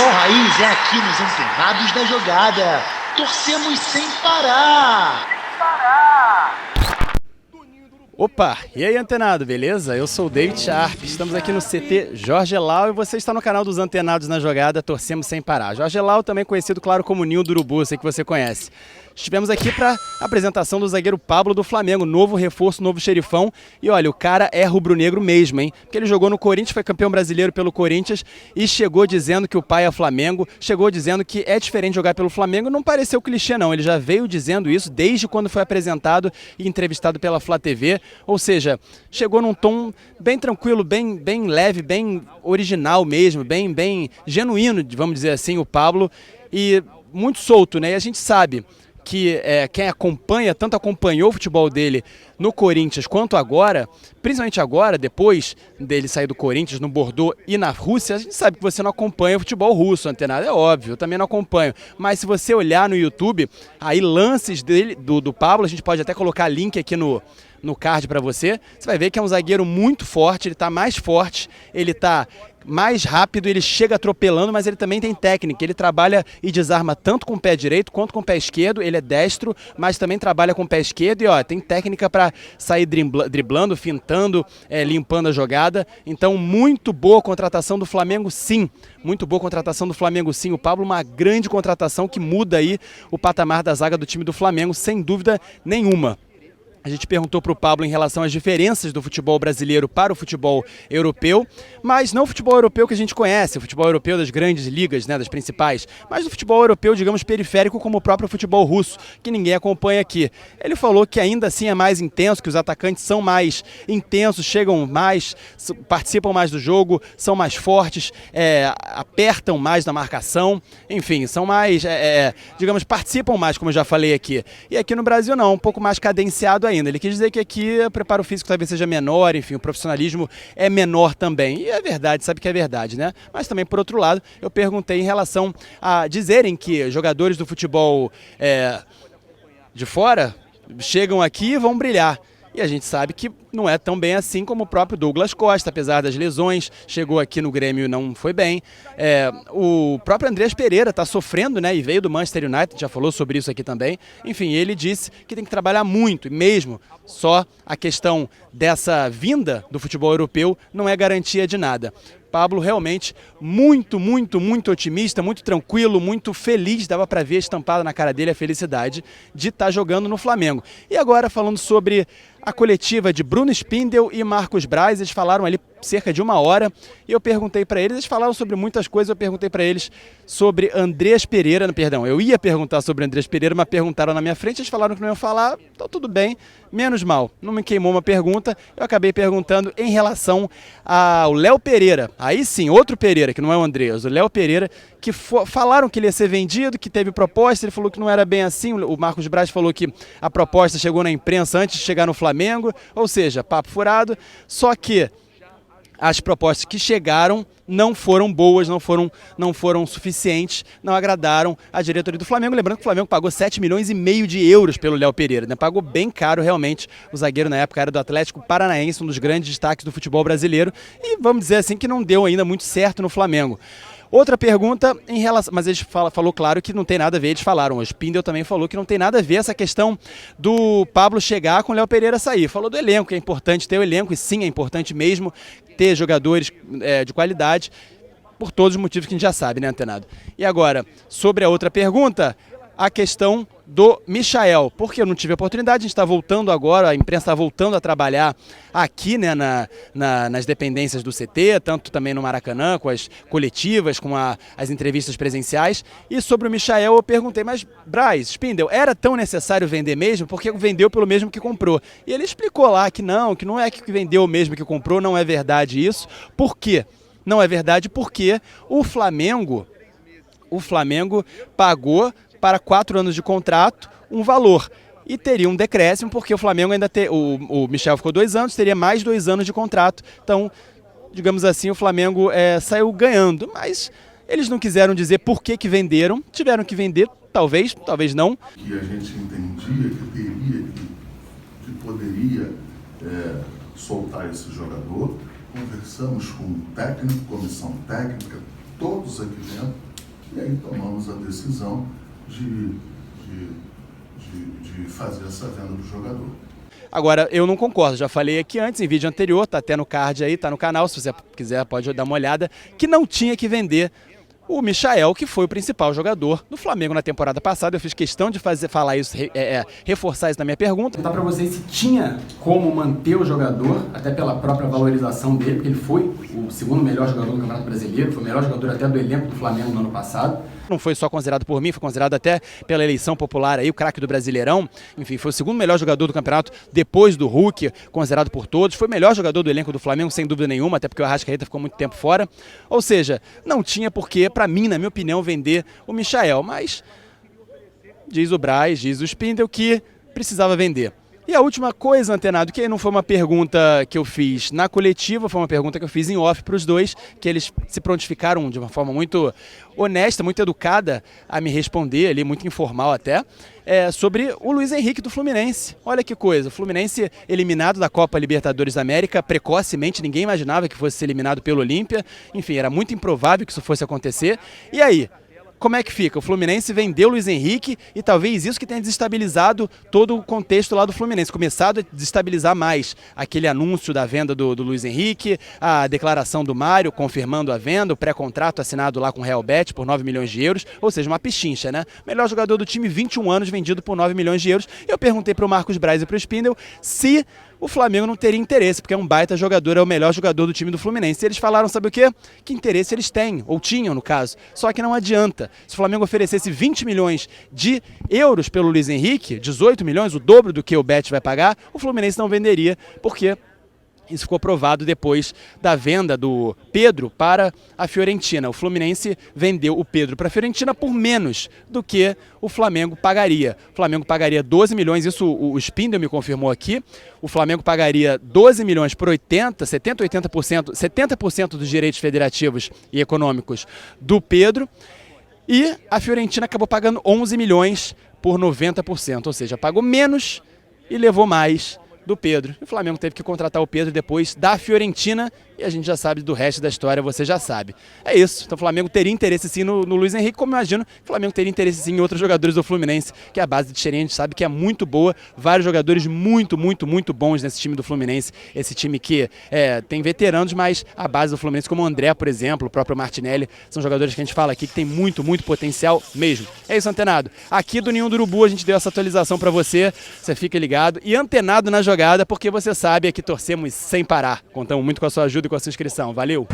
futebol raiz é aqui nos Antenados da Jogada. Torcemos sem parar. Opa, e aí antenado, beleza? Eu sou o David Sharp, estamos aqui no CT Jorge Elau e você está no canal dos Antenados na Jogada, Torcemos Sem Parar. Jorge Elau, também conhecido, claro, como Ninho do Urubu, sei que você conhece. Estivemos aqui para a apresentação do zagueiro Pablo do Flamengo, novo reforço, novo xerifão. E olha, o cara é rubro-negro mesmo, hein? Porque ele jogou no Corinthians, foi campeão brasileiro pelo Corinthians e chegou dizendo que o pai é Flamengo, chegou dizendo que é diferente jogar pelo Flamengo. Não pareceu clichê não, ele já veio dizendo isso desde quando foi apresentado e entrevistado pela Flá TV. Ou seja, chegou num tom bem tranquilo, bem leve, bem original mesmo, bem genuíno, vamos dizer assim, o Pablo. E muito solto, né? E a gente sabe que quem acompanha, tanto acompanhou o futebol dele no Corinthians quanto agora, principalmente agora, depois dele sair do Corinthians, no Bordeaux e na Rússia, a gente sabe que você não acompanha o futebol russo, antenado, é óbvio, eu também não acompanho. Mas se você olhar no YouTube, aí lances dele, do Pablo, a gente pode até colocar link aqui no card para você vai ver que é um zagueiro muito forte, ele está mais forte, ele está mais rápido, ele chega atropelando, mas ele também tem técnica, ele trabalha e desarma tanto com o pé direito quanto com o pé esquerdo, ele é destro, mas também trabalha com o pé esquerdo e ó, tem técnica para sair driblando, fintando, limpando a jogada, então muito boa contratação do Flamengo sim, muito boa contratação do Flamengo sim, o Pablo uma grande contratação que muda aí o patamar da zaga do time do Flamengo, sem dúvida nenhuma. A gente perguntou para o Pablo em relação às diferenças do futebol brasileiro para o futebol europeu, mas não o futebol europeu que a gente conhece, o futebol europeu das grandes ligas, né, das principais, mas do futebol europeu, digamos, periférico, como o próprio futebol russo, que ninguém acompanha aqui. Ele falou que ainda assim é mais intenso, que os atacantes são mais intensos, chegam mais, participam mais do jogo, são mais fortes, apertam mais na marcação, enfim, são mais, digamos, participam mais, como eu já falei aqui. E aqui no Brasil não, um pouco mais cadenciado ainda. Ele quis dizer que aqui o preparo físico talvez seja menor, enfim, o profissionalismo é menor também. E é verdade, sabe que é verdade, né? Mas também, por outro lado, eu perguntei em relação a dizerem que jogadores do futebol de fora chegam aqui e vão brilhar. E a gente sabe que não é tão bem assim como o próprio Douglas Costa, apesar das lesões, chegou aqui no Grêmio e não foi bem. O próprio Andreas Pereira está sofrendo, né, e veio do Manchester United, já falou sobre isso aqui também. Enfim, ele disse que tem que trabalhar muito, e mesmo só a questão dessa vinda do futebol europeu não é garantia de nada. Pablo realmente muito otimista, muito tranquilo, muito feliz, dava para ver estampada na cara dele a felicidade de estar jogando no Flamengo. E agora falando sobre a coletiva de Bruno Spindel e Marcos Braz, eles falaram ali cerca de 1 hora e eu perguntei para eles falaram sobre muitas coisas, eu perguntei para eles sobre Andreas Pereira, perdão, eu ia perguntar sobre Andreas Pereira, mas perguntaram na minha frente, eles falaram que não iam falar, então tudo bem, menos mal, não me queimou uma pergunta, eu acabei perguntando em relação ao Léo Pereira, aí sim, outro Pereira, que não é o Andreas, o Léo Pereira, que falaram que ele ia ser vendido, que teve proposta, ele falou que não era bem assim, o Marcos Braz falou que a proposta chegou na imprensa antes de chegar no Flamengo, ou seja, papo furado, só que as propostas que chegaram não foram boas, não foram suficientes, não agradaram a diretoria do Flamengo. Lembrando que o Flamengo pagou 7,5 milhões de euros pelo Léo Pereira, né? Pagou bem caro realmente, o zagueiro na época era do Atlético Paranaense, um dos grandes destaques do futebol brasileiro, e vamos dizer assim que não deu ainda muito certo no Flamengo. Outra pergunta em relação, mas eles falou claro que não tem nada a ver, eles falaram, o Spindel também falou que não tem nada a ver essa questão do Pablo chegar com o Léo Pereira sair. Falou do elenco, que é importante ter o elenco, e sim, é importante mesmo ter jogadores de qualidade, por todos os motivos que a gente já sabe, né, antenado? E agora, sobre a outra pergunta, a questão do Michael, porque eu não tive a oportunidade, a gente está voltando agora, a imprensa está voltando a trabalhar aqui, né, nas dependências do CT, tanto também no Maracanã, com as coletivas, com as entrevistas presenciais, e sobre o Michael eu perguntei, mas Braz, Spindel, era tão necessário vender mesmo? Porque vendeu pelo mesmo que comprou. E ele explicou lá que não é que vendeu o mesmo que comprou, não é verdade isso. Por quê? Não é verdade porque o Flamengo pagou para 4 anos de contrato um valor e teria um decréscimo porque o Flamengo ainda o Michel ficou 2 anos, teria mais 2 anos de contrato, então digamos assim o Flamengo saiu ganhando, mas eles não quiseram dizer por que venderam, tiveram que vender, talvez não. Que a gente entendia que poderia soltar esse jogador, conversamos com o técnico, comissão técnica, todos aqui dentro, E aí tomamos a decisão de fazer essa venda do jogador. Agora, eu não concordo, já falei aqui antes, em vídeo anterior, tá até no card aí, tá no canal, se você quiser pode dar uma olhada, que não tinha que vender o Michael, que foi o principal jogador do Flamengo na temporada passada. Eu fiz questão de falar isso, reforçar isso na minha pergunta. Vou perguntar para vocês se tinha como manter o jogador, até pela própria valorização dele, porque ele foi o segundo melhor jogador do Campeonato Brasileiro, foi o melhor jogador até do elenco do Flamengo no ano passado. Não foi só considerado por mim, foi considerado até pela eleição popular aí, o craque do Brasileirão. Enfim, foi o segundo melhor jogador do campeonato, depois do Hulk, considerado por todos. Foi o melhor jogador do elenco do Flamengo, sem dúvida nenhuma, até porque o Arrascaeta ficou muito tempo fora. Ou seja, não tinha porquê, pra mim, na minha opinião, vender o Michael. Mas diz o Braz, diz o Spindel que precisava vender. E a última coisa, Antenado, que não foi uma pergunta que eu fiz na coletiva, foi uma pergunta que eu fiz em off para os dois, que eles se prontificaram de uma forma muito honesta, muito educada a me responder, ali, muito informal até, sobre o Luiz Henrique do Fluminense. Olha que coisa, o Fluminense eliminado da Copa Libertadores da América precocemente, ninguém imaginava que fosse ser eliminado pelo Olímpia, enfim, era muito improvável que isso fosse acontecer. E aí? Como é que fica? O Fluminense vendeu o Luiz Henrique e talvez isso que tenha desestabilizado todo o contexto lá do Fluminense. Começado a desestabilizar mais aquele anúncio da venda do Luiz Henrique, a declaração do Mário confirmando a venda, o pré-contrato assinado lá com o Real Betis por 9 milhões de euros, ou seja, uma pichincha, né? Melhor jogador do time, 21 anos, vendido por 9 milhões de euros. Eu perguntei para o Marcos Braz e para o Spindel se o Flamengo não teria interesse, porque é um baita jogador, é o melhor jogador do time do Fluminense. E eles falaram, sabe o quê? Que interesse eles têm, ou tinham no caso. Só que não adianta. Se o Flamengo oferecesse 20 milhões de euros pelo Luiz Henrique, 18 milhões, o dobro do que o Betis vai pagar, o Fluminense não venderia, porque isso ficou provado depois da venda do Pedro para a Fiorentina. O Fluminense vendeu o Pedro para a Fiorentina por menos do que o Flamengo pagaria. O Flamengo pagaria 12 milhões, isso o Spindel me confirmou aqui. O Flamengo pagaria 12 milhões por 70% dos direitos federativos e econômicos do Pedro. E a Fiorentina acabou pagando 11 milhões por 90%, ou seja, pagou menos e levou mais do Pedro. O Flamengo teve que contratar o Pedro depois da Fiorentina e a gente já sabe do resto da história, você já sabe. É isso, então o Flamengo teria interesse sim no Luiz Henrique, como eu imagino que o Flamengo teria interesse sim em outros jogadores do Fluminense, que a base de Xerém a gente sabe que é muito boa, vários jogadores muito bons nesse time do Fluminense, esse time que tem veteranos, mas a base do Fluminense, como o André, por exemplo, o próprio Martinelli, são jogadores que a gente fala aqui que tem muito potencial mesmo. É isso, Antenado. Aqui do Ninho do Urubu a gente deu essa atualização para você fica ligado e antenado na jogada, porque você sabe que torcemos sem parar. Contamos muito com a sua ajuda e com a sua inscrição. Valeu!